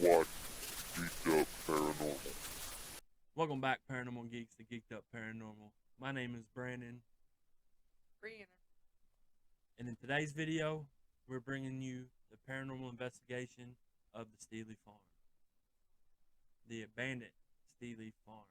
watch Geeked Up Paranormal. Welcome back, Paranormal Geeks, to Geeked Up Paranormal. My name is Brandon, Brianna. and in today's video, we're bringing you the paranormal investigation of the Steele farm. The abandoned Steele farm.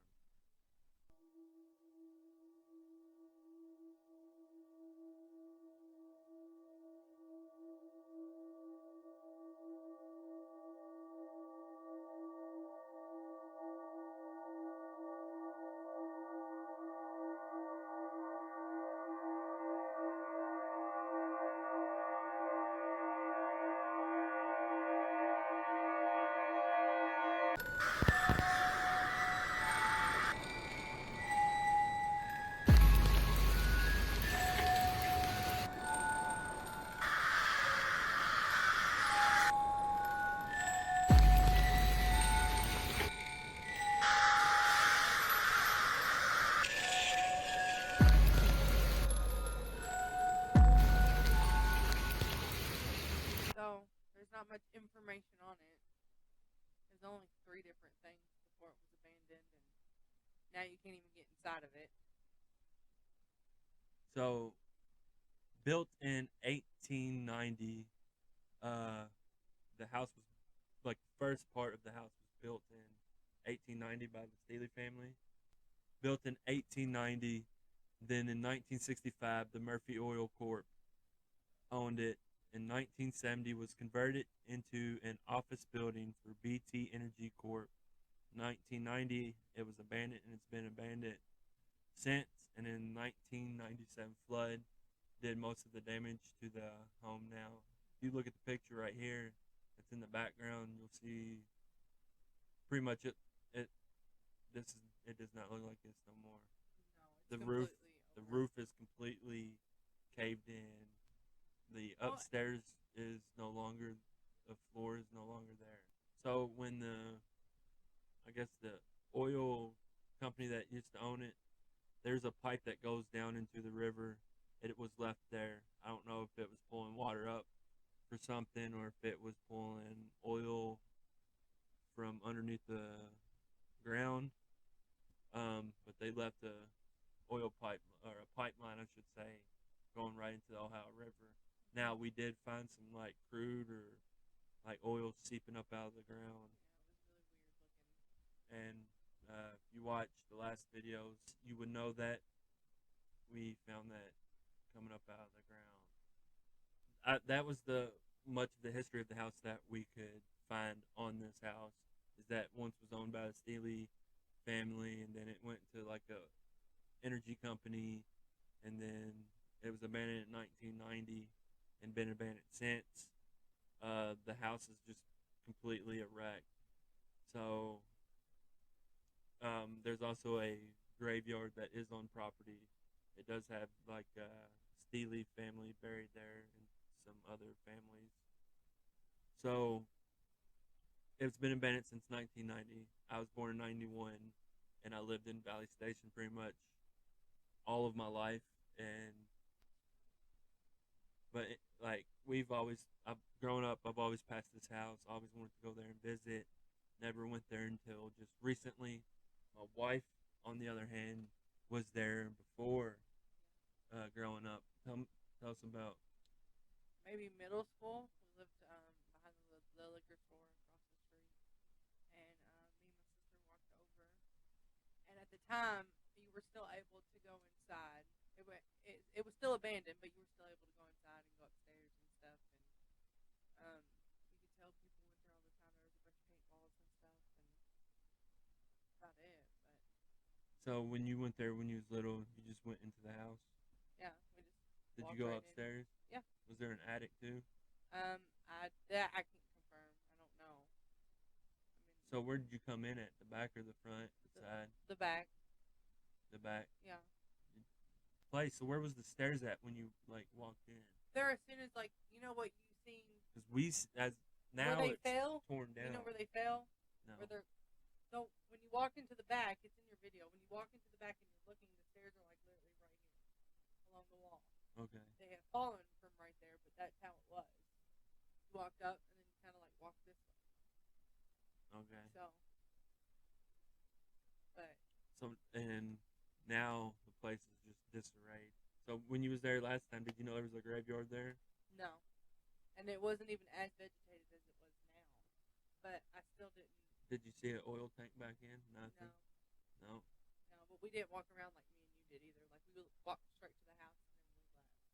So, there's not much information on it. There's only 3 different things before it was abandoned, and now you can't even get inside of it. So, built in 1890, the house was, like, the first part of the house was built in 1890 by the Steele family. Built in 1890, then in 1965, the Murphy Oil Corp owned it. In 1970, was converted into an office building for BT Energy Corp. 1990, it was abandoned, and it's been abandoned since. And in 1997, flood did most of the damage to the home. Now, if you look at the picture right here, it's in the background. You'll see pretty much it. It does not look like this no more. No, it's The roof, completely the over. roof is completely caved in. The Well, upstairs is no longer, the floor is no longer there. So when I guess the oil company that used to own it, there's a pipe that goes down into the river. It was left there. I don't know if it was pulling water up for something or if it was pulling oil from underneath the ground. But they left a oil pipe, or a pipeline, I should say, going right into the Ohio River. Now, we did find some like crude or like oil seeping up out of the ground. Yeah, it was really weird looking. And if you watch the last videos, you would know that we found that coming up out of the ground. That was the much of the history of the house that we could find on this house. Is that once was owned by the Steele family, and then it went to like a energy company, and then it was abandoned in 1990 and been abandoned since. The house is just completely a wreck. So there's also a graveyard that is on property. It does have like Steele family buried there and some other families. So it's been abandoned since 1990. I was born in 91, and I lived in Valley Station pretty much all of my life. And but like I've grown up, I've always passed this house. Always wanted to go there and visit. Never went there until just recently. My wife, on the other hand, was there before growing up. Tell us about. Maybe middle school. We lived behind the liquor store across the street, and me and my sister walked over. And at the time, you were still able to go inside. It was still abandoned, but you were still able to go inside and go upstairs and stuff. And you could tell people went there all the time. There was a bunch of paintballs and stuff, and that's about it. But So when you went there when you was little, you just went into the house. yeah, we just Did you walked go right in. upstairs? Yeah. Was there an attic too? That I can't confirm. I don't know. I mean, So where did you come in at? The back or the front? The side? the back. The back. Yeah. Place. So where was the stairs at when you like walked in? There, as soon as like you know what you seen Because as now where they it's fell. torn down. You know where they fell? No. Where they're so when you walk into the back, it's in your video. When you walk into the back and you're looking, the stairs are like literally right here along the wall. Okay. They had fallen from right there, but that's how it was. You walked up and then you kind of like walked this way. Okay. But So and now the place is just disarrayed. So when you was there last time, did you know there was a graveyard there? no, and it wasn't even as vegetated as it was now. But I still didn't. Did you see an oil tank back in? Nothing. No, No. no. But we didn't walk around like me and you did either. Like we walked straight to the house and then we left.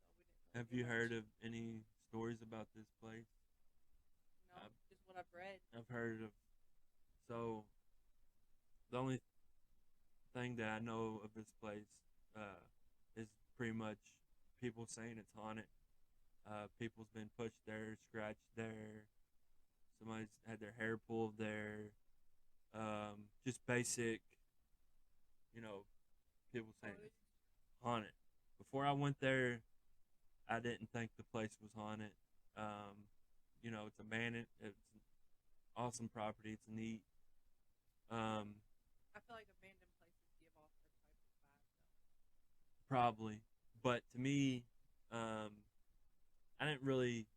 So we didn't. Really Have do you much. heard of any stories about this place? No, just what I've read. I've heard of. So the only thing that I know of this place is pretty much people saying it's haunted. People's been pushed there, scratched there. Somebody's had their hair pulled there. Just basic, people saying it's haunted. Before I went there, I didn't think the place was haunted. It's abandoned. It's an awesome property. It's neat. I feel like abandoned places give off that type of vibe, though. Probably, but to me, I didn't really.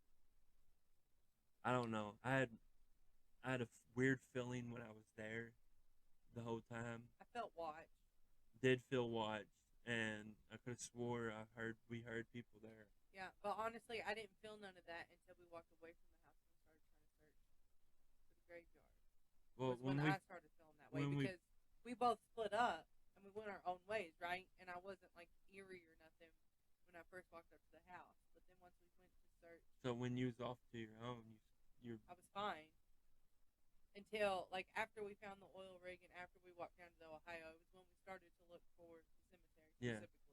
I don't know. I had a weird feeling when I was there the whole time. I felt watched. Did feel watched, and I could have swore we heard people there. Yeah, but honestly, I didn't feel none of that until we walked away from the house and started trying to search for the graveyard. Well, Was when I started feeling that way because we both split up and we went our own ways, right? And I wasn't like eerie or nothing when I first walked up to the house. But then once we went to search, so when you was off to your own, I was fine until like after we found the oil rig and after we walked down to the Ohio. It was when we started to look for the cemetery specifically.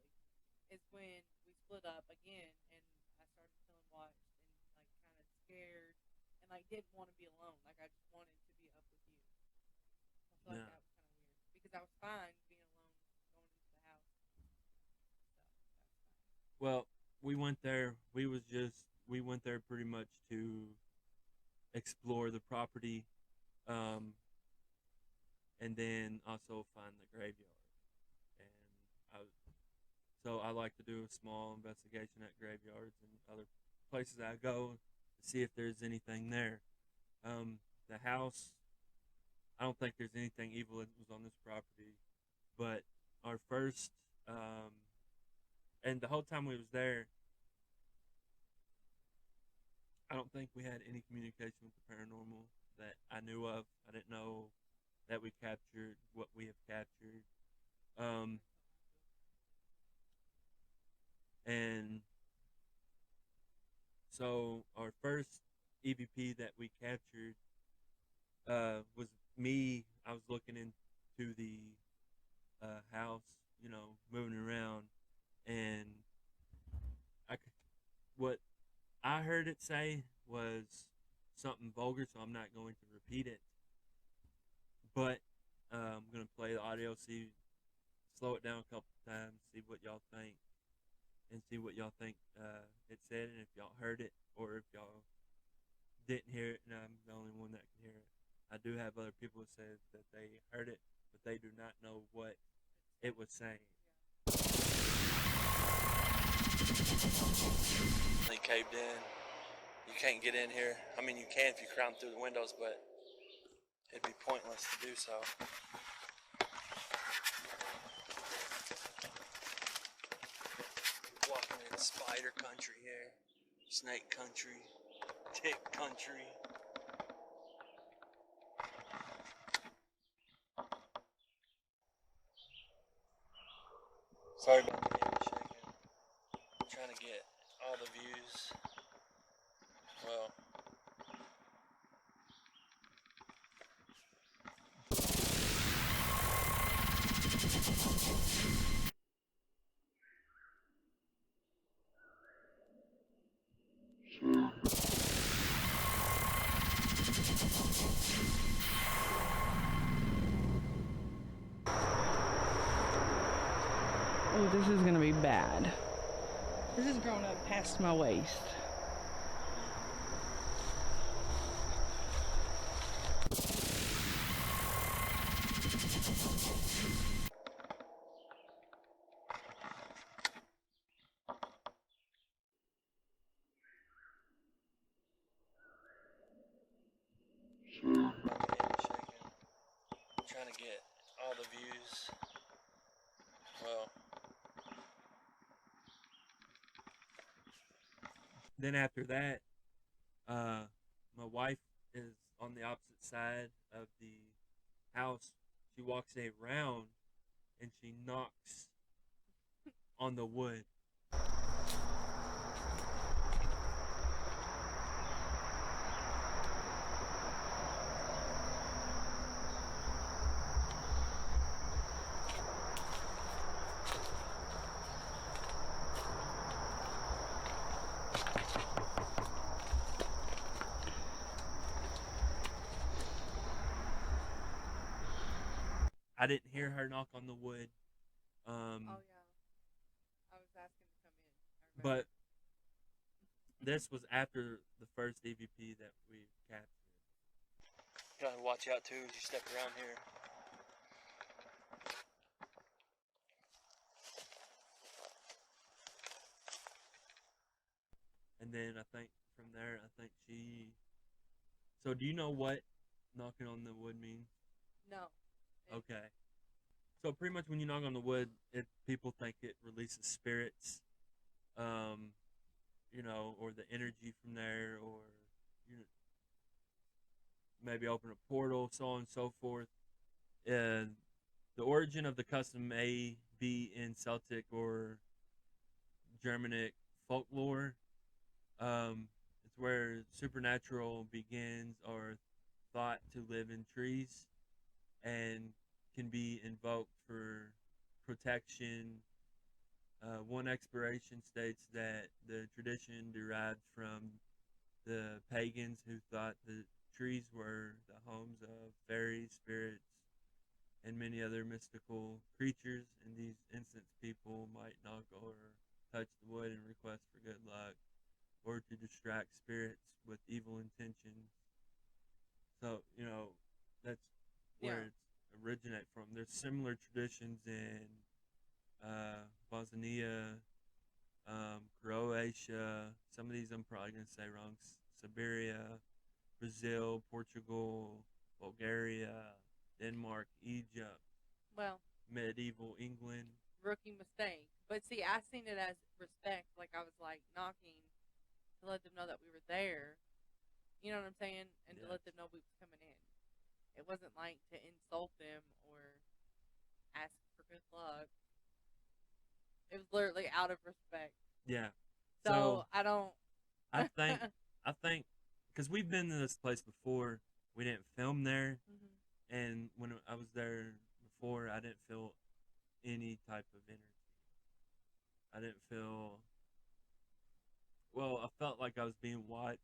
It's when we split up again and I started feeling watched and like kind of scared and like didn't want to be alone. Like I just wanted to be up with you. I feel like that was kind of weird because I was fine being alone going into the house. So that was fine. Well, we went there. We went there pretty much to explore the property, and then also find the graveyard. And so I like to do a small investigation at graveyards and other places I go to see if there's anything there. The house, I don't think there's anything evil that was on this property, but our first, and the whole time we was there, I don't think we had any communication with the paranormal that I knew of. I didn't know that we captured what we have captured. And so our first EVP that we captured was me. I was looking into the house, moving around, and what I heard it say was something vulgar, so I'm not going to repeat it. But I'm going to play the audio, slow it down a couple times, see what y'all think, and see what y'all think it said, and if y'all heard it, or if y'all didn't hear it, and I'm the only one that can hear it. I do have other people that said that they heard it, but they do not know what it was saying. They caved in. You can't get in here. I mean, you can if you climb through the windows, but it'd be pointless to do so. Walking in spider country here, snake country, tick country. Sorry about the hand shaking. I'm trying to get all the views. Well, Oh, this is gonna be bad. This is grown up past my waist. My hand is shaking. Trying to get all the views. Well, then after that, my wife is on the opposite side of the house. She walks around and she knocks on the wood. I didn't hear her knock on the wood. Oh yeah, I was asking to come in. I But remember. this was after the first EVP that we captured. Gotta watch out too as you step around here. And then I think from there, I think she. So do you know what knocking on the wood means? No. Okay. So pretty much when you knock on the wood, people think it releases spirits, you know, or the energy from there, or you know, maybe open a portal, so on and so forth. And the origin of the custom may be in Celtic or Germanic folklore. It's where supernatural begins or thought to live in trees and can be invoked for protection. One exploration states that the tradition derived from the pagans who thought the trees were the homes of fairies, spirits, and many other mystical creatures. In these instances, people might knock or touch the wood and request for good luck or to distract spirits with evil intentions. So, you know, that's where Yeah. it's originate from. There's similar traditions in Bosnia, Croatia. Some of these I'm probably gonna say wrong. Siberia, Brazil, Portugal, Bulgaria, Denmark, Egypt, Well, medieval England. rookie mistake. But see, I seen it as respect. Like I was like knocking to let them know that we were there. You know what I'm saying? And to Yes. let them know we was coming in. It wasn't like to insult them or ask for good luck. It was literally out of respect. Yeah. So I don't. I think I think because we've been to this place before, we didn't film there, Mhm. and when I was there before, I didn't feel any type of energy. I didn't feel well. I felt like I was being watched,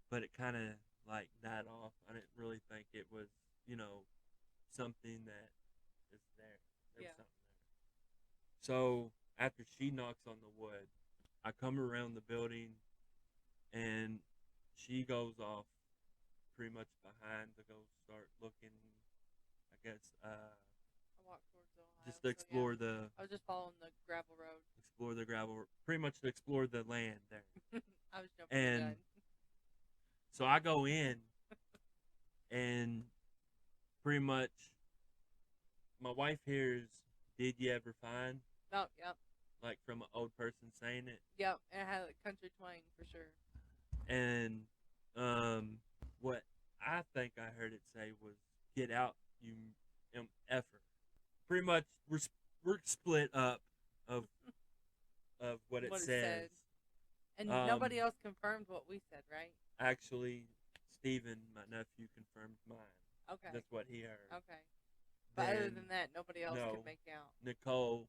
but it kind of like died off. I didn't really think it was, you know, something that is there. There was Yeah. something there. So after she knocks on the wood, I come around the building, and she goes off pretty much behind to go start looking. I guess I walked towards Ohio. just to explore the I was just following the gravel road. gravel, pretty much to explore the land there. I was jumping And the gun. so I go in, and pretty much my wife hears, "Did you ever find?" Oh, yep. Like from an old person saying it, Yep. And it had a country twang for sure. and what I think I heard it say was, "Get out, you effer." Pretty much, we're split up of what it What it says. said. And Um, nobody else confirmed what we said, right? Actually, Stephen, my nephew, confirmed mine. Okay. That's what he heard. Okay. But other Then than that, nobody else no. could make out. Nicole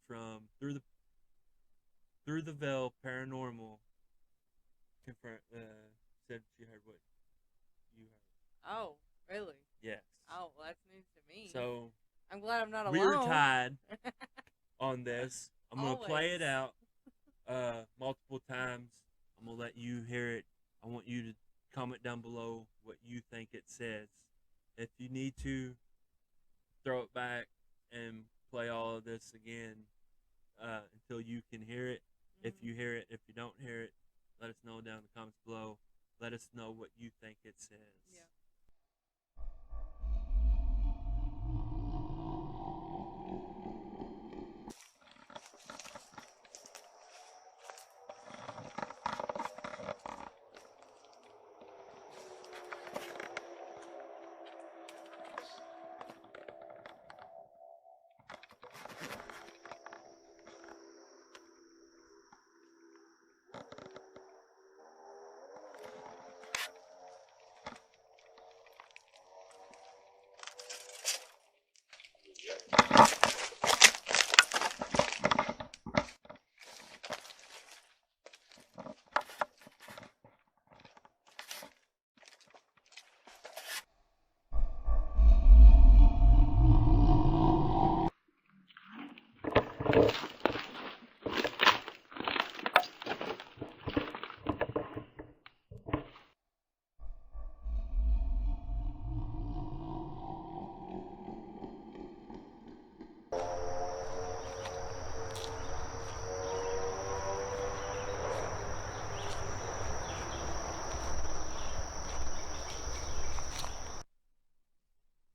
from Through the Veil Paranormal confirmed said she heard what you heard. Oh, really? Yes. Oh, well, that's news to me. So I'm glad I'm not alone. we're tied on this. I'm gonna play it Always. out multiple times. I'm gonna let you hear it. I want you to comment down below what you think it says. If you need to, throw it back and play all of this again until you can hear it. If Mhm. you hear it, if you don't hear it, let us know down in the comments below. let us know what you think it says. Yeah.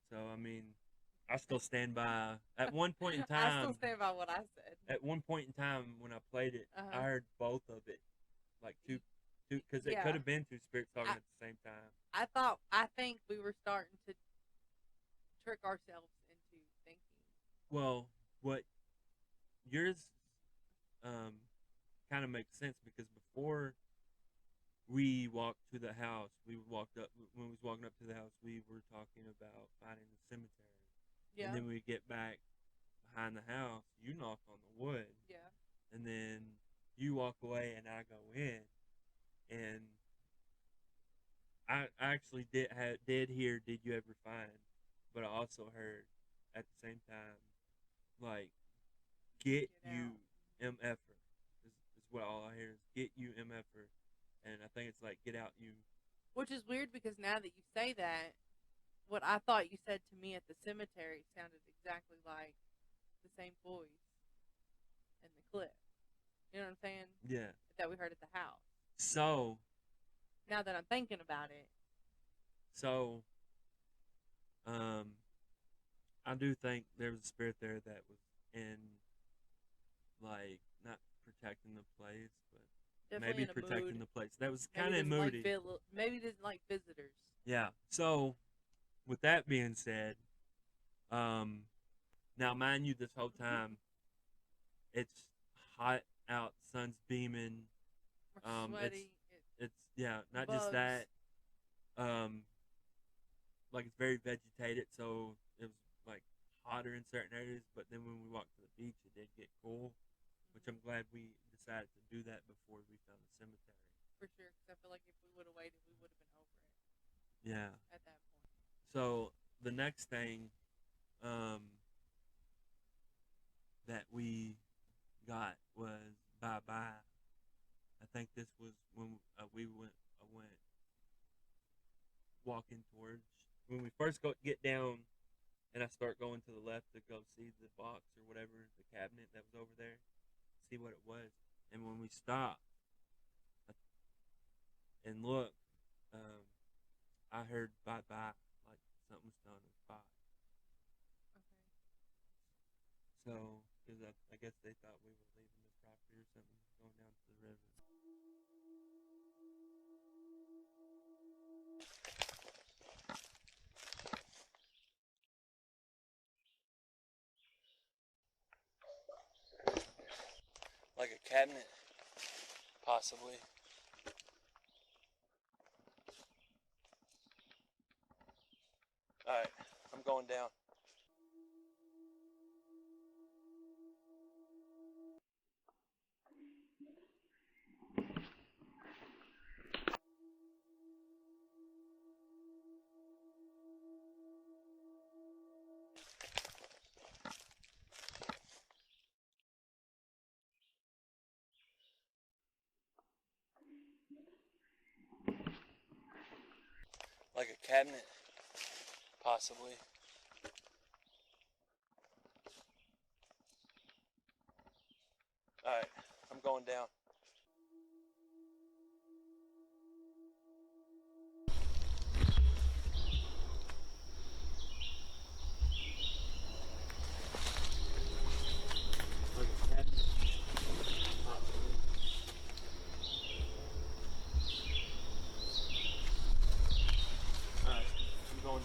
So I mean, I still stand by. At one point in I still time, stand by what I said. at one point in time when I played it, I Uh-huh. heard both of it, like two, because it Yeah. could have been two spirits talking I- at the same time. I think we were starting to trick ourselves into thinking. Well, what yours kind of makes sense because before we walked to the house, we walked up when we was walking up to the house, we were talking about finding the cemetery. Yeah. And then we get back behind the house, you knock on the wood, Yeah. and then you walk away and I go in, and I actually did hear "Did you ever find?" But I also heard at the same time like "Get Get you out. mf'er" is what all I hear is "Get you mf'er," and I think it's like "Get out you." Which is weird because now that you say that, what I thought you said to me at the cemetery sounded exactly like the same voice in the clip. You know what I'm saying? Yeah. That we heard at the house. So Now that I'm thinking about it, I do think there was a spirit there that was in, like, not protecting the place, but definitely maybe in a protecting mood. the place. That was Maybe kind of doesn't like moody. maybe doesn't like visitors. Yeah. So, with that being said, now mind you, this whole time it's hot out, sun's beaming. We're sweaty. It's yeah, not bugs. just that. Like it's very vegetated, so it was like hotter in certain areas. But then when we walked to the beach, it did get cool, which I'm glad we decided to do that before we found the cemetery. For sure, because I feel like if we would have waited, we would have been over it Yeah. at that point. So the next thing that we got was Bye Bye. I think this was when we went. I went walking towards when we first get down, and I start going to the left to go see the box or whatever, the cabinet that was over there, see what it was. And when we stopped and looked, I heard Bye Bye, like something was telling us bye. Okay. So, because I guess they thought we were leaving the property or something, going down to the river. Like a cabinet, possibly. Alright, I'm going down. Like a cabinet, possibly. Alright, I'm going down.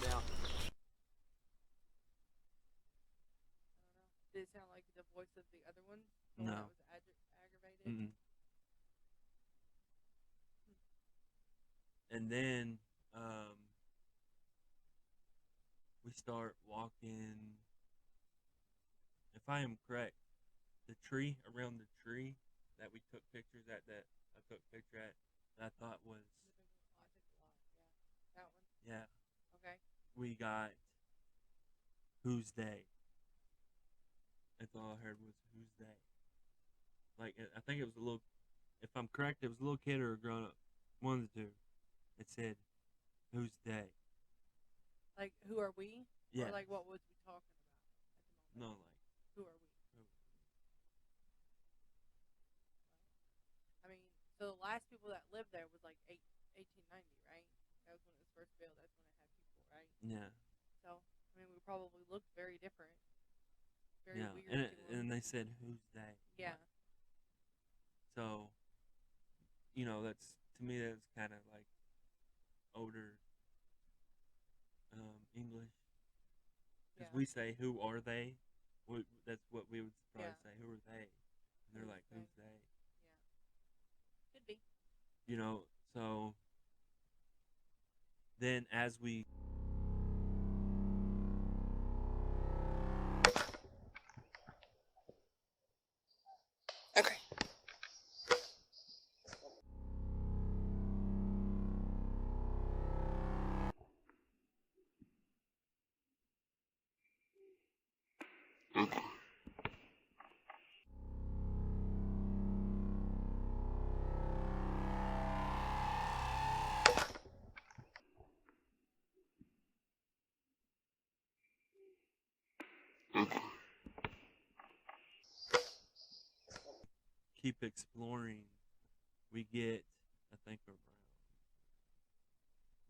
down. Did it sound like the voice of the other one? The one No. that was aggravated? Mm-mm. And then we start walking. If I am correct, the tree around the tree that we took pictures at, that I took a picture at, that I thought was, I took a lot, yeah. That one? yeah, Okay. we got Who's They. That's all I heard was Who's They. Like, I think it was a little, if I'm correct, it was a little kid or a grown up. One of the two. It said, Who's They? Like, who are we? Yeah. Or like, what was we talking about at the No, moment? like, Who are we? I mean, so the last people that lived there was like 1890, right? That was when it was first built. That's when it had people, right? yeah. So, I mean, we probably looked very different. Very Yeah. weird And, to them. and they said, Who's They? Yeah. So, you know, that's, to me, that's kind of like older English. Because Yeah. we say, Who are they? That's what we would probably Yeah. say, Who are they? And they're Who's like, they? Who's they? Yeah. Could be. You know, so then as we Okay. keep exploring, we get, I think around,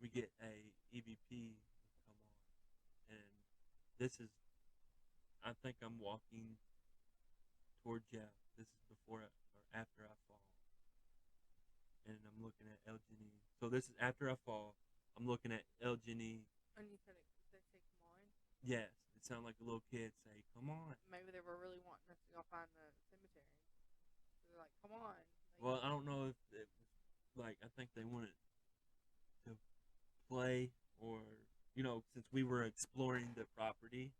we get a EVP come on, and this is, I think I'm walking toward Jeff. This is before or after I fall, and I'm looking at El Genie. So this is after I fall. I'm looking at El Genie. And you said it, they say, come on. Yes, it sounded like a little kid say, "Come on." Maybe they were really wanting us to go find the cemetery. So they're like, come on. Like, Well, I don't know if it was like, I think they wanted to play, or you know, since we were exploring the property,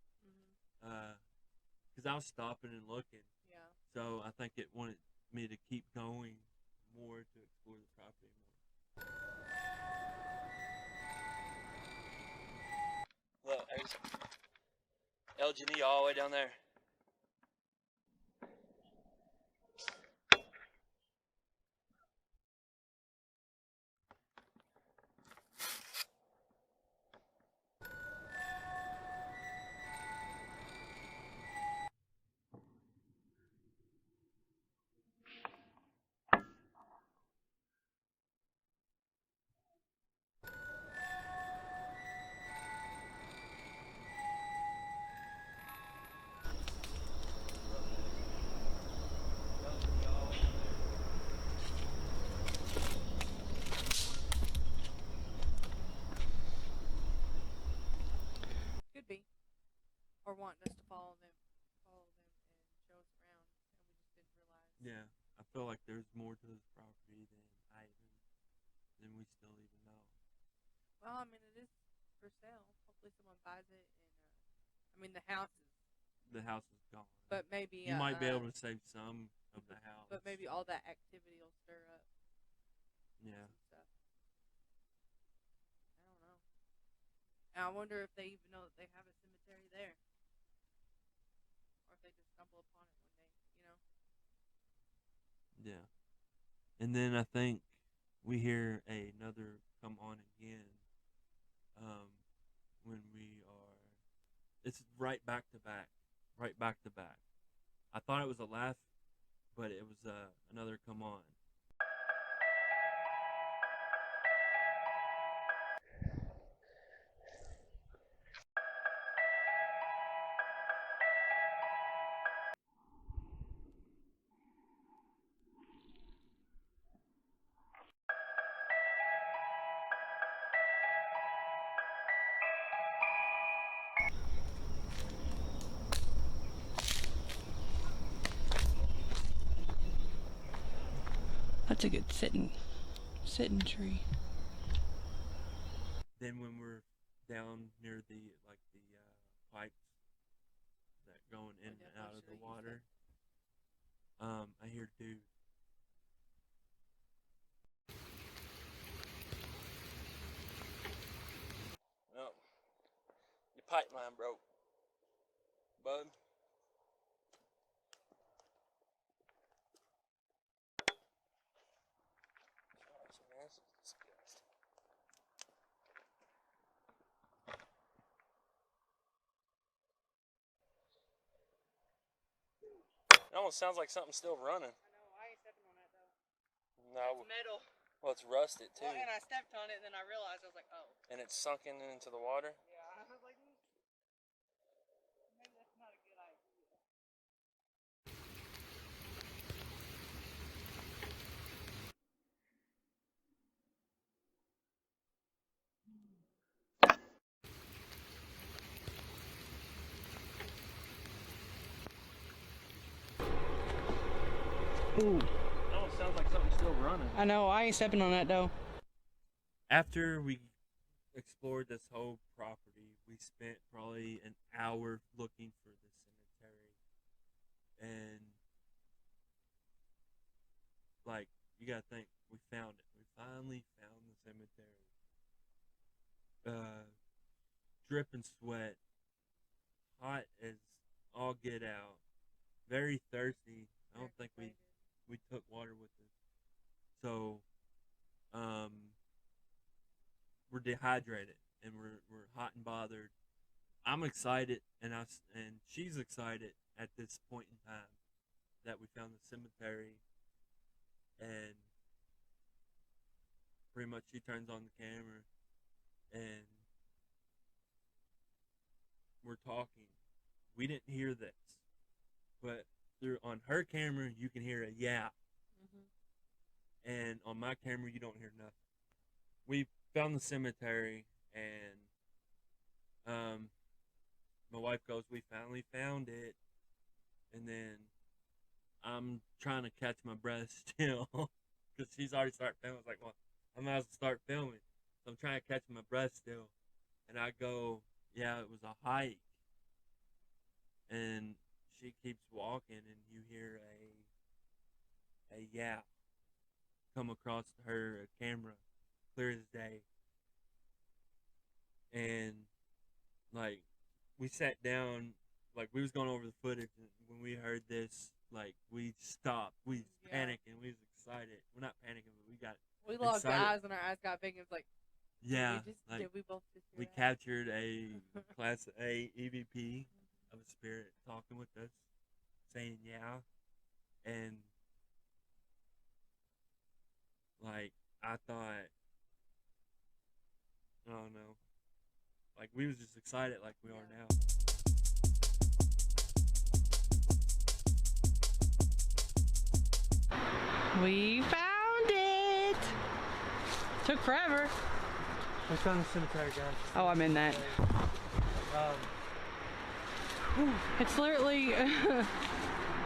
because I was stopping and looking. Yeah. So I think it wanted me to keep going more to explore the property more. Look, there's El Genie all the way down there. Could be. Or wanting us to follow them and show us around, and we just didn't realize. Yeah, I feel like there's more to this property than we still even know. Well, I mean, it is for sale. Hopefully, someone buys it, and I mean, the house is. The house is gone, But maybe you might be able to save some of the house. But maybe all that activity will stir up. Yeah. Some stuff. I don't know. And I wonder if they even know that they have a cemetery there, or if they just stumble upon it one day. You know. Yeah. And then I think we hear another come on again when we are. It's right back to back. Right back to back. I thought it was a laugh, but it was another come on. That's a good sitting tree. Then when we're down near the pipes that going in and out of the water, I hear dude. Well, your pipeline broke, bud. Gosh, man, this is disgusting. It almost sounds like something's still running. I know, I ain't stepping on that though. No, It's metal. well, it's rusted too, Well, and I stepped on it, and then I realized, I was like, oh. and it's sunken into the water. Yeah, I was like, maybe that's not a good idea. Ooh. It almost sounds like something's still running. I know, I ain't stepping on that though. After we explored this whole property, we spent probably an hour looking for the cemetery. And, like, you gotta think, we found it. We finally found the cemetery. Dripping sweat, hot as all get out, very thirsty. I don't think we took water with us. So, we're dehydrated and we're hot and bothered. I'm excited and she's excited at this point in time that we found the cemetery, and pretty much she turns on the camera and we're talking. We didn't hear this, but on her camera you can hear a yeah. And on my camera you don't hear nothing. We found the cemetery, and my wife goes, we finally found it. And then I'm trying to catch my breath still because she's already started filming. I was like, well, I might as well start filming. So I'm trying to catch my breath still, and I go, yeah, it was a hike. And she keeps walking, and you hear a yeah come across her camera, clear as day. And like, we sat down, like we was going over the footage, and when we heard this, like we stopped, we was panicking, we was excited. We're not panicking, but we got locked excited. eyes, and our eyes got big, and it was like, yeah, did we both just do we that? captured a Class A EVP of a spirit talking with us, saying yeah. And like, I thought, I don't know, like we was just excited like we are now. We found it! Took forever. We found the cemetery, guys. Oh, I'm in that. It's literally... It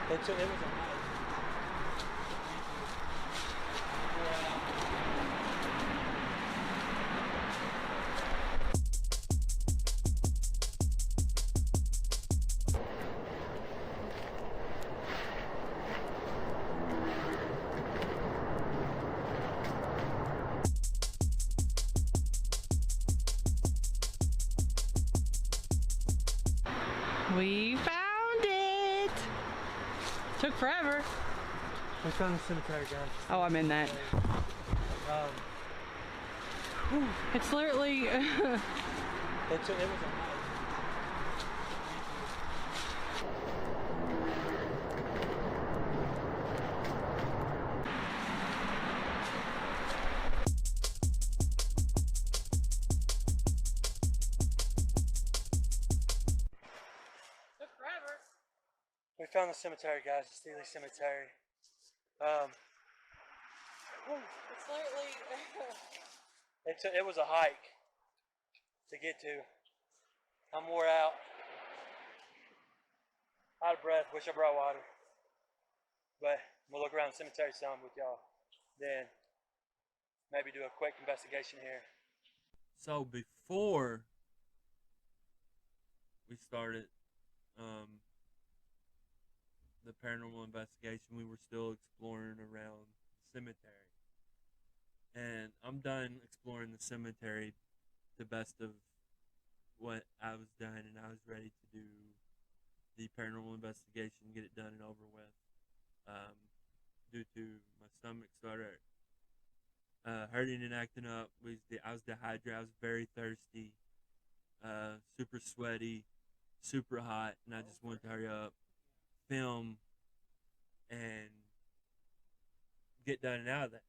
was a We found it! Took forever. We found the cemetery, guys. Oh, I'm in that. It's literally... It was a We found the cemetery, guys, the Steele Cemetery. It's literally... It was a hike to get to. I'm wore out of breath, wish I brought water. But we'll look around the cemetery some with y'all. then maybe do a quick investigation here. So before we started the paranormal investigation, we were still exploring around the cemetery. And I'm done exploring the cemetery the best of what I was done, and I was ready to do the paranormal investigation, get it done and over with. Due to my stomach started hurting and acting up. I was dehydrated. I was very thirsty, super sweaty, super hot, and I just wanted to hurry up, film, and get done and out of that.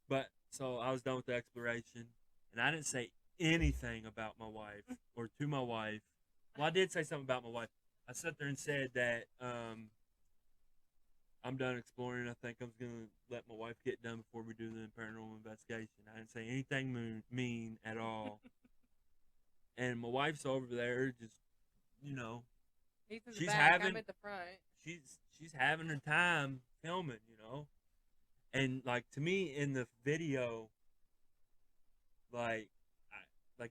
But so I was done with the exploration, and I didn't say anything about my wife or to my wife. Well, I did say something about my wife. I sat there and said that I'm done exploring. I think I'm going to let my wife get done before we do the paranormal investigation. I didn't say anything mean at all. And my wife's over there just, you know, He's in the she's back, having I'm at the front. she's having her time filming, you know. And like to me in the video, like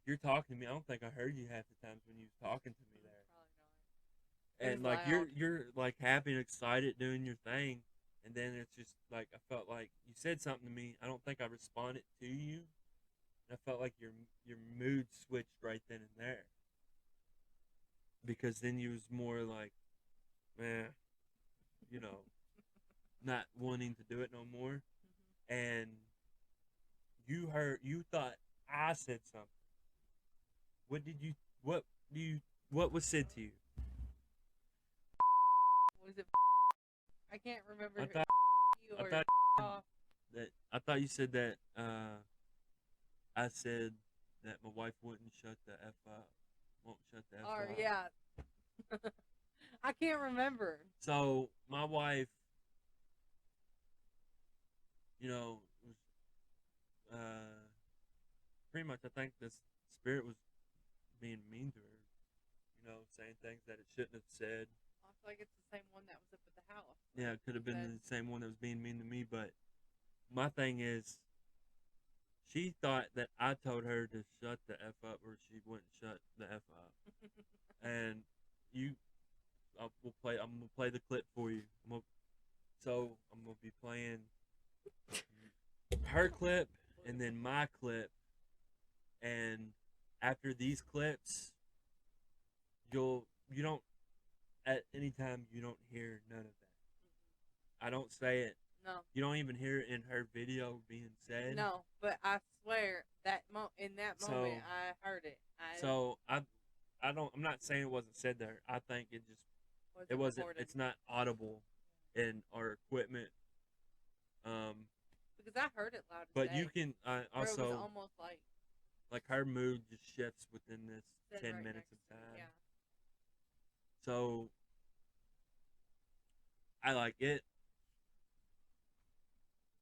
you're talking to me. I don't think I heard you half the times when you was talking to me there. Probably not. And It was like loud. you're like happy and excited doing your thing, and then it's just like I felt like you said something to me. I don't think I responded to you. And I felt like your mood switched right then and there, because then you was more like, man, you know, not wanting to do it no more. And you thought I said something. What was said to you? Was it? I can't remember. I if it thought was you I or thought off. I thought you said that I said that my wife wouldn't shut the F up. Won't shut the F Or up. yeah. I can't remember. So my wife, you know, was pretty much, I think the spirit was being mean to her. You know, saying things that it shouldn't have said. I feel like it's the same one that was up at the house. Yeah, it could have been the same one that was being mean to me, but my thing is, she thought that I told her to shut the F up, or she wouldn't shut the F up. And I'm gonna play the clip for you. I'm gonna be playing her clip and then my clip, and after these clips, you don't at any time you don't hear none of that. I don't say it. No. You don't even hear it in her video being said. No, but I swear that in that moment I heard it. I'm not saying it wasn't said there. I think it wasn't. Recorded. It's not audible in our equipment. Because I heard it loud as But day. you can Where it was also almost like her mood just shifts within this sitting 10 right minutes next of to me, time. Yeah. So I like it.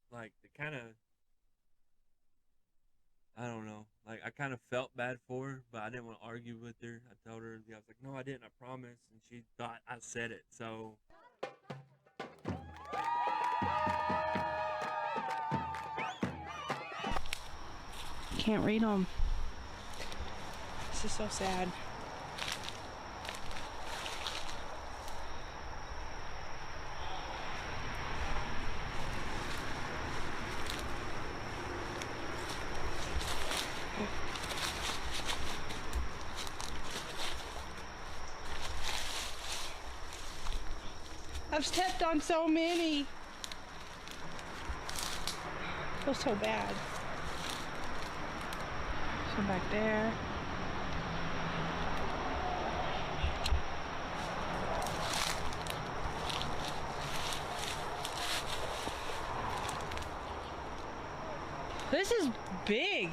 Like the kind of, I don't know. Like I kind of felt bad for her, but I didn't want to argue with her. I told her, I was like, no, I didn't. I promise. And she thought I said it. So. Can't read them. This is so sad. I've stepped on so many. I feel so bad. So back there. This is big.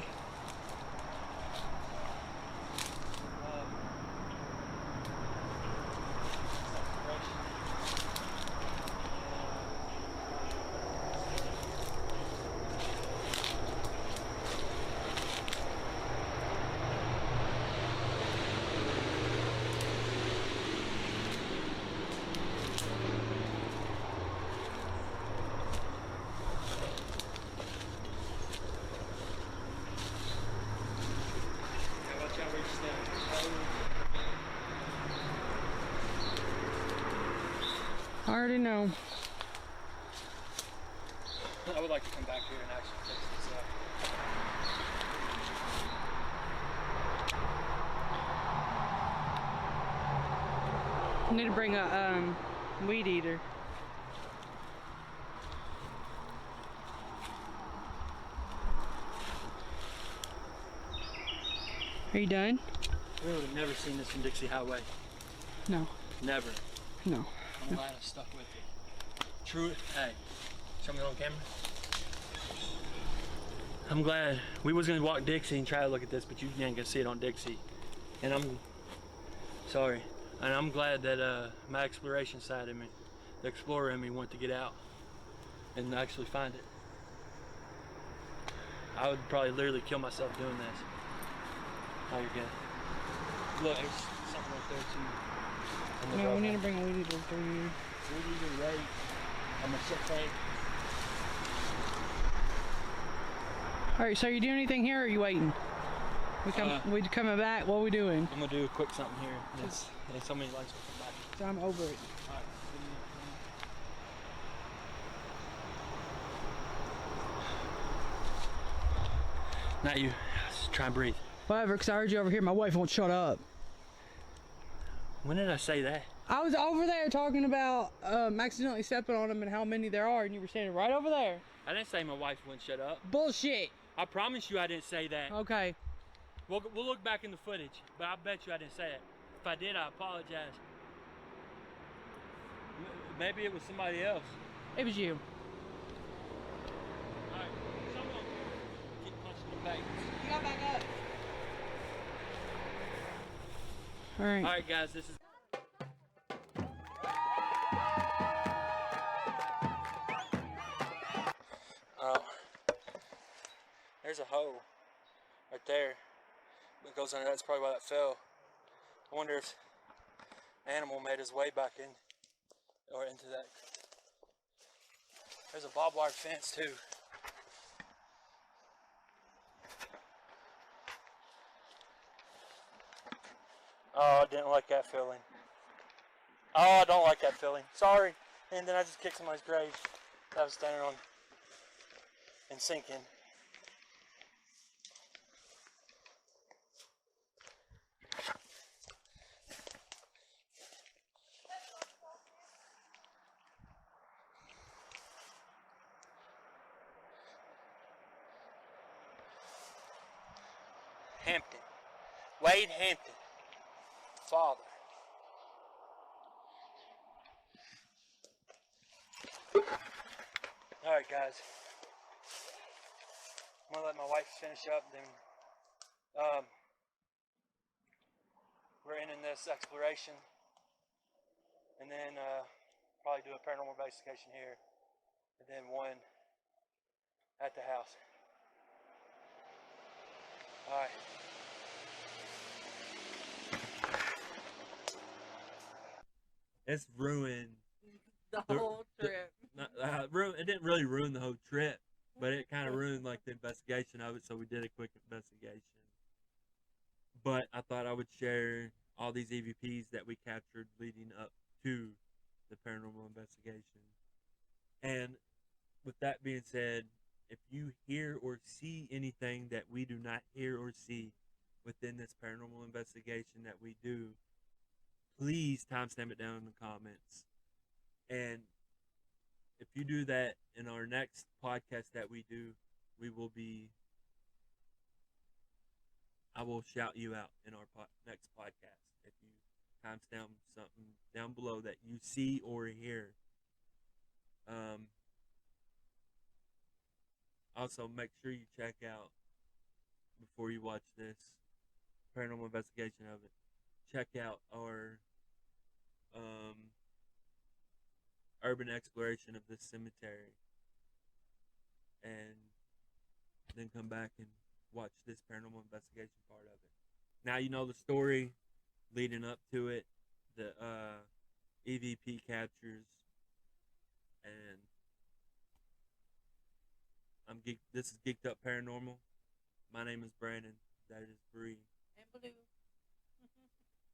already know. I would like to come back here and actually fix this up. I need to bring a weed eater. Are you done? We would have never seen this from Dixie Highway. No. Never. No. I'm glad I stuck with it. True. Hey, show me on camera. I'm glad. We was gonna walk Dixie and try to look at this, but you ain't gonna see it on Dixie. And I'm sorry. And I'm glad that my exploration side of me, the explorer in me, went to get out and actually find it. I would probably literally kill myself doing this. Oh, you're good. Look, there's something right there too. No, we need to bring a weed eater for you. Weed eater ready. I'm a shit tank. Alright, so are you doing anything here or are you waiting? We coming back? What are we doing? I'm gonna do a quick something here. There's so many lights will come back. So I'm over it. Alright. Not you. Just try and breathe. Whatever, because I heard you over here. My wife won't shut up. When did I say that? I was over there talking about accidentally stepping on them and how many there are, and you were standing right over there. I didn't say my wife wouldn't shut up. Bullshit. I promise you I didn't say that. Okay. We'll look back in the footage, but I bet you I didn't say it. If I did, I apologize. Maybe it was somebody else. It was you. Alright, someone keep punching the back. You got back up. Alright. Alright guys, this is there's a hole right there that goes under. That's probably why that fell. I wonder if an animal made his way back in or into that. There's a barbed wire fence too. Oh, I didn't like that feeling. Oh, I don't like that feeling. Sorry. And then I just kicked somebody's grave that I was standing on and sinking. Hampton. Wade Hampton. Father. Alright guys. I'm gonna let my wife finish up, then we're ending this exploration and then probably do a paranormal investigation here and then one at the house. Alright. It's ruined The whole trip. it didn't really ruin the whole trip, but it kind of ruined like the investigation of it. So we did a quick investigation. But I thought I would share all these EVPs that we captured leading up to the paranormal investigation. And with that being said, if you hear or see anything that we do not hear or see within this paranormal investigation that we do, please timestamp it down in the comments. And if you do that in our next podcast that we do, I will shout you out in our next podcast if you timestamp something down below that you see or hear. Also, make sure you check out, before you watch this paranormal investigation of it, check out our urban exploration of this cemetery, and then come back and watch this paranormal investigation part of it. Now you know the story leading up to it, the EVP captures, and this is Geeked Up Paranormal. My name is Brandon. That is Bree. And blue.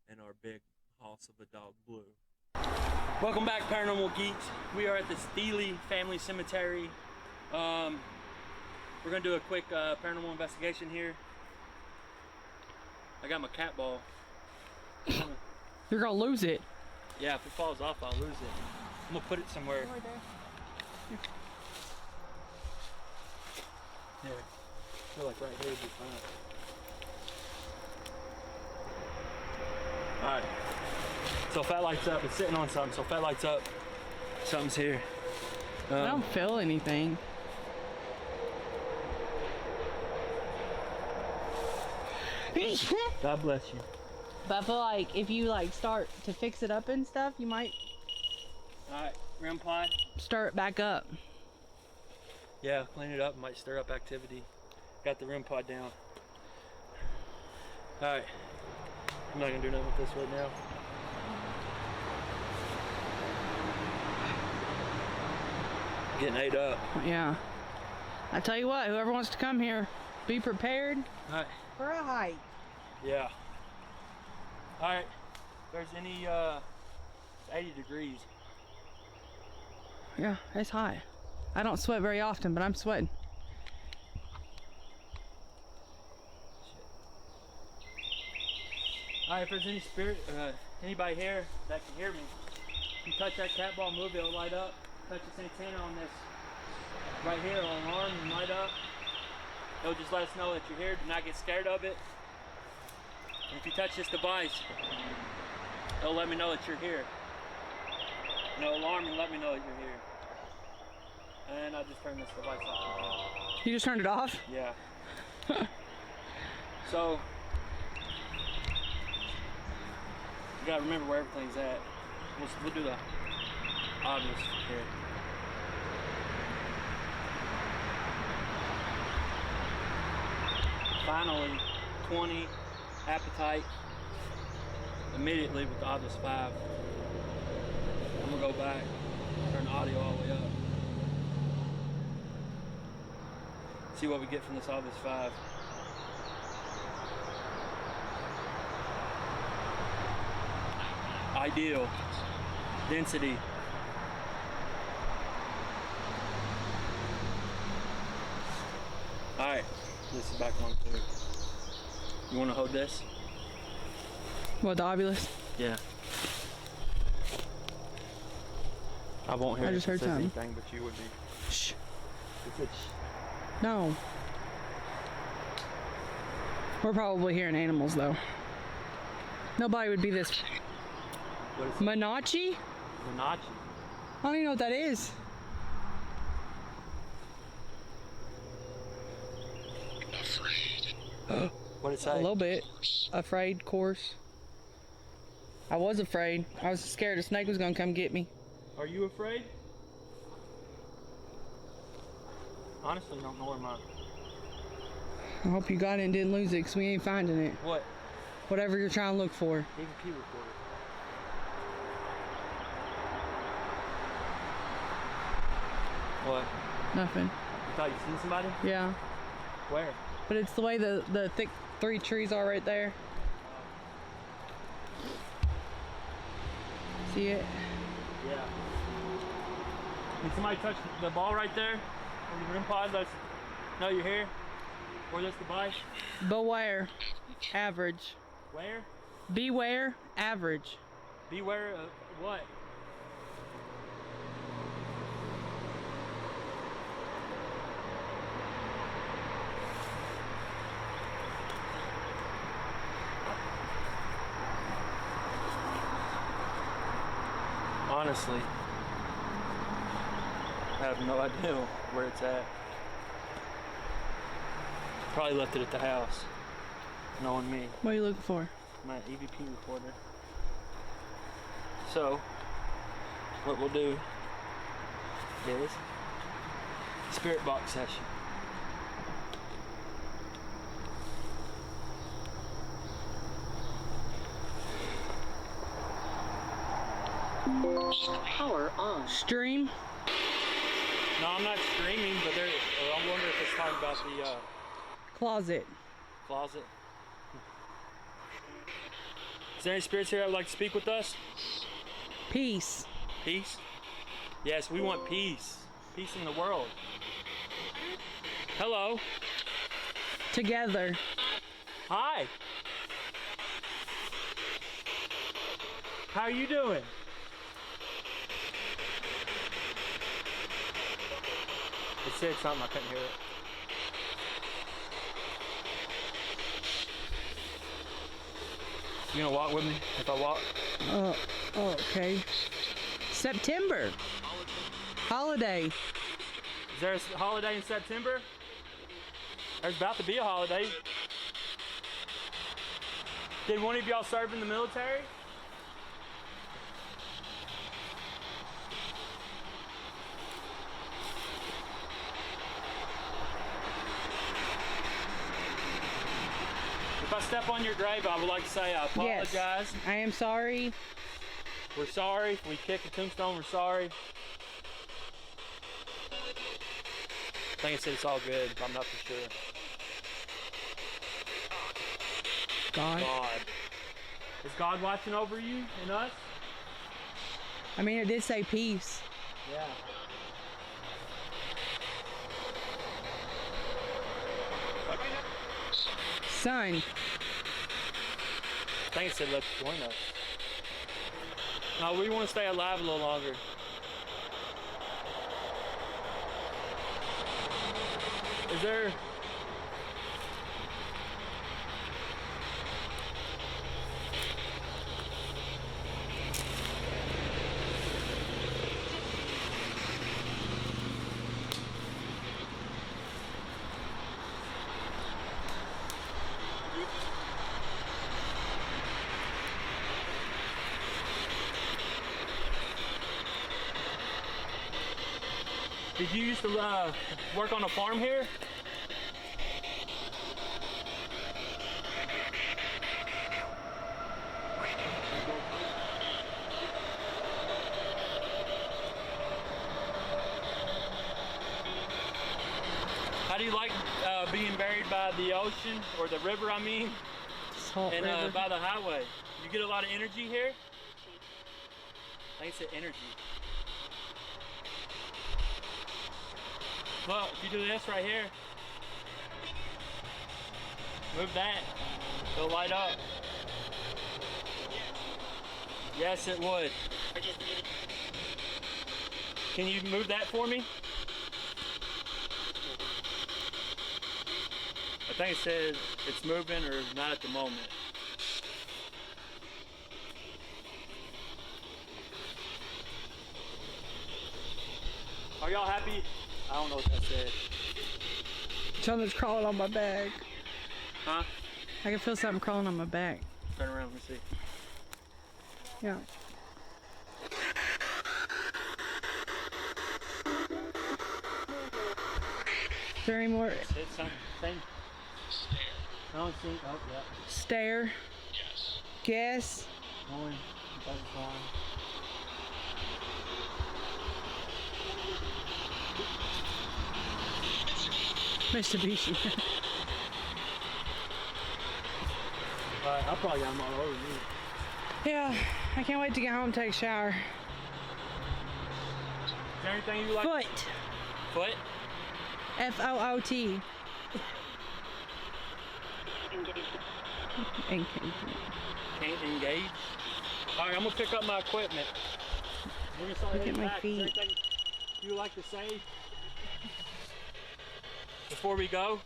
And our big house of a dog, Blue. Welcome back, Paranormal Geeks. We are at the Steele Family Cemetery. We're gonna do a quick paranormal investigation here. I got my cat ball. You're gonna lose it. Yeah, if it falls off, I'll lose it. I'm gonna put it somewhere. Right there. Yeah. I feel like right here would be fine. Alright. So if that lights up, it's sitting on something. So if that lights up, something's here. I don't feel anything. God bless you. But I feel like if you like start to fix it up and stuff, you might Alright, REM pod. stir it back up. Yeah, clean it up, might stir up activity. Got the REM pod down. Alright. I'm not gonna do nothing with this right now. Getting ate up. Yeah. I tell you what, whoever wants to come here, be prepared Alright. for a hike. Yeah. Alright. If there's any it's 80 degrees. Yeah, it's hot. I don't sweat very often, but I'm sweating. Alright, if there's any spirit, anybody here that can hear me, if you touch that cat ball, move it, it'll light up. Touch this antenna on this right here, it'll alarm and light up. It'll just let us know that you're here. Do not get scared of it. And if you touch this device, it'll let me know that you're here. And it'll alarm and let me know that you're here. And I just turned this device off. You just turned it off? Yeah. So, you gotta remember where everything's at. We'll do the obvious here. Finally, 20, appetite, immediately with the obvious 5. I'm gonna go back, turn the audio all the way up. See what we get from this obvious 5. Ideal. Density. Alright, this is back on too. You wanna hold this? What, the ovulus? Yeah. I won't hear I it just if it heard says something. anything, but you would be. Shh. It said shh. No. We're probably hearing animals though. Nobody would be this. What is it? Manachi? Manachi. I don't even know what that is. What did it A say? little bit. Afraid, course. I was afraid. I was scared a snake was gonna come get me. Are you afraid? Honestly, don't know where mine. I hope you got it and didn't lose it, because we ain't finding it. What? Whatever you're trying to look for. EVP recorder. What? Nothing. You thought you seen somebody? Yeah. Where? But it's the way the thick 3 trees are right there. See it? Yeah. Did somebody touch the ball right there? On the REM pod, let us know you're here. Or this device. Beware. Average. Where? Beware. Average. Beware of what? Honestly, I have no idea where it's at. Probably left it at the house, knowing me. What are you looking for? My EVP recorder. So, what we'll do is spirit box session. Power on. Stream? No, I'm not streaming, but I wonder if it's talking about the Closet. closet. Is there any spirits here that would like to speak with us? Peace. Peace? Yes, we want peace. Peace in the world. Hello. Together. Hi. How are you doing? It said something, I couldn't hear it. You gonna walk with me if I walk? Oh, okay. September. Holiday. Is there a holiday in September? There's about to be a holiday. Did one of y'all serve in the military? If I step on your grave, I would like to say I apologize. Yes, I am sorry. We're sorry. If we kick a tombstone, we're sorry. I think it said it's all good, but I'm not for sure. God. God. Is God watching over you and us? I mean, it did say peace. Yeah. Sun. I think it said let's join us. No, we want to stay alive a little longer. Is there... Did you used to work on a farm here? How do you like being buried by the ocean, or the river, I mean, Salt and River. by the highway? You get a lot of energy here? I think it said energy. Well, if you do this right here, move that, it'll light up. Yes, it would. Can you move that for me? I think it says it's moving or not at the moment. Are y'all happy? I don't know what that said. Something's crawling on my back. Huh? I can feel something crawling on my back. Turn around, let me see. Yeah. Is there any more? It said something. Same. I don't see. Oh, yeah. Stare. Guess. Going. That's fine. Mitsubishi. Alright, I'll probably got them all over me. Yeah, I can't wait to get home and take a shower. Is there anything you like? Foot. Foot? F-O-O-T. Engage. Can't engage. Alright, I'm gonna pick up my equipment. We're gonna start Look at heading my back. Is there feet. anything you like to say before we go?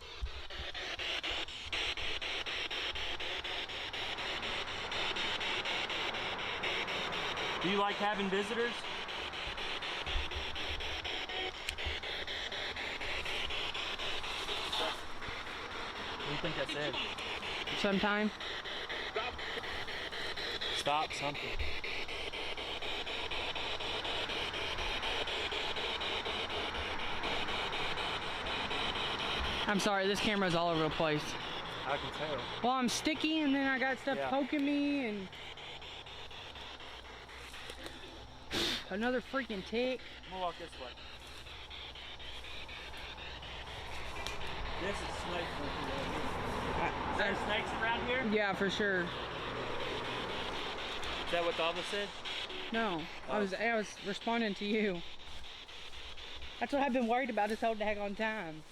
Do you like having visitors? What do you think that said? Sometime. Stop something. I'm sorry, this camera's all over the place. I can tell. Well, I'm sticky and then I got stuff Yeah. poking me and... Another freaking tick. I'm gonna walk this way. This is snake country right here. Is there snakes around here? Yeah, for sure. Is that what the other said? No, I was responding to you. That's what I've been worried about this whole daggone time.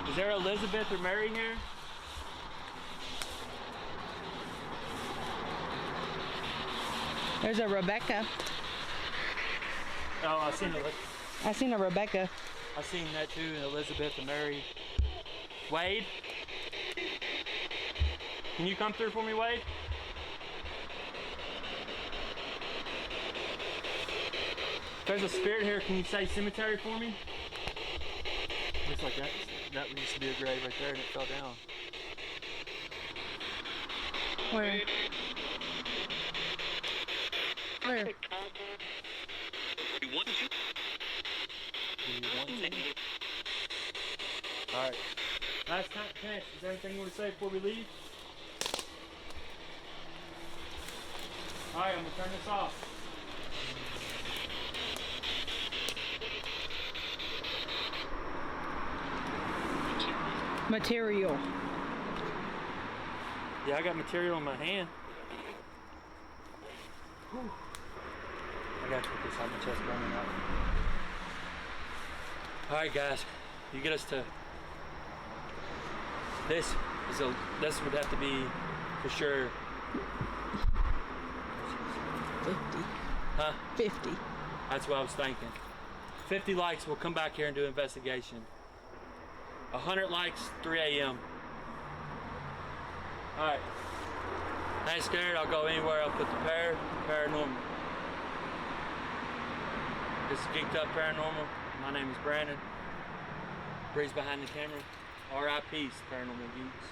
Is there Elizabeth or Mary here? There's a Rebecca. Oh, I seen a Rebecca. I seen that too, and Elizabeth and Mary. Wade? Can you come through for me, Wade? If there's a spirit here, can you say cemetery for me? Looks like that used to be a grave right there and it fell down. Where? Where? Alright. Last time, chance. Is there anything you want to say before we leave? Alright, I'm going to turn this off. Material. Yeah, I got material in my hand. Whew. I gotta put this on my chest burning out. Alright guys, you get us to this would have to be for sure 50. Huh? 50. That's what I was thinking. 50 likes, we'll come back here and do an investigation. 100 likes, 3 a.m. Alright. I ain't scared, I'll go anywhere, I'll put the paranormal. This is Geeked Up Paranormal. My name is Brandon. Breeze behind the camera. R.I.P. Paranormal Geeks.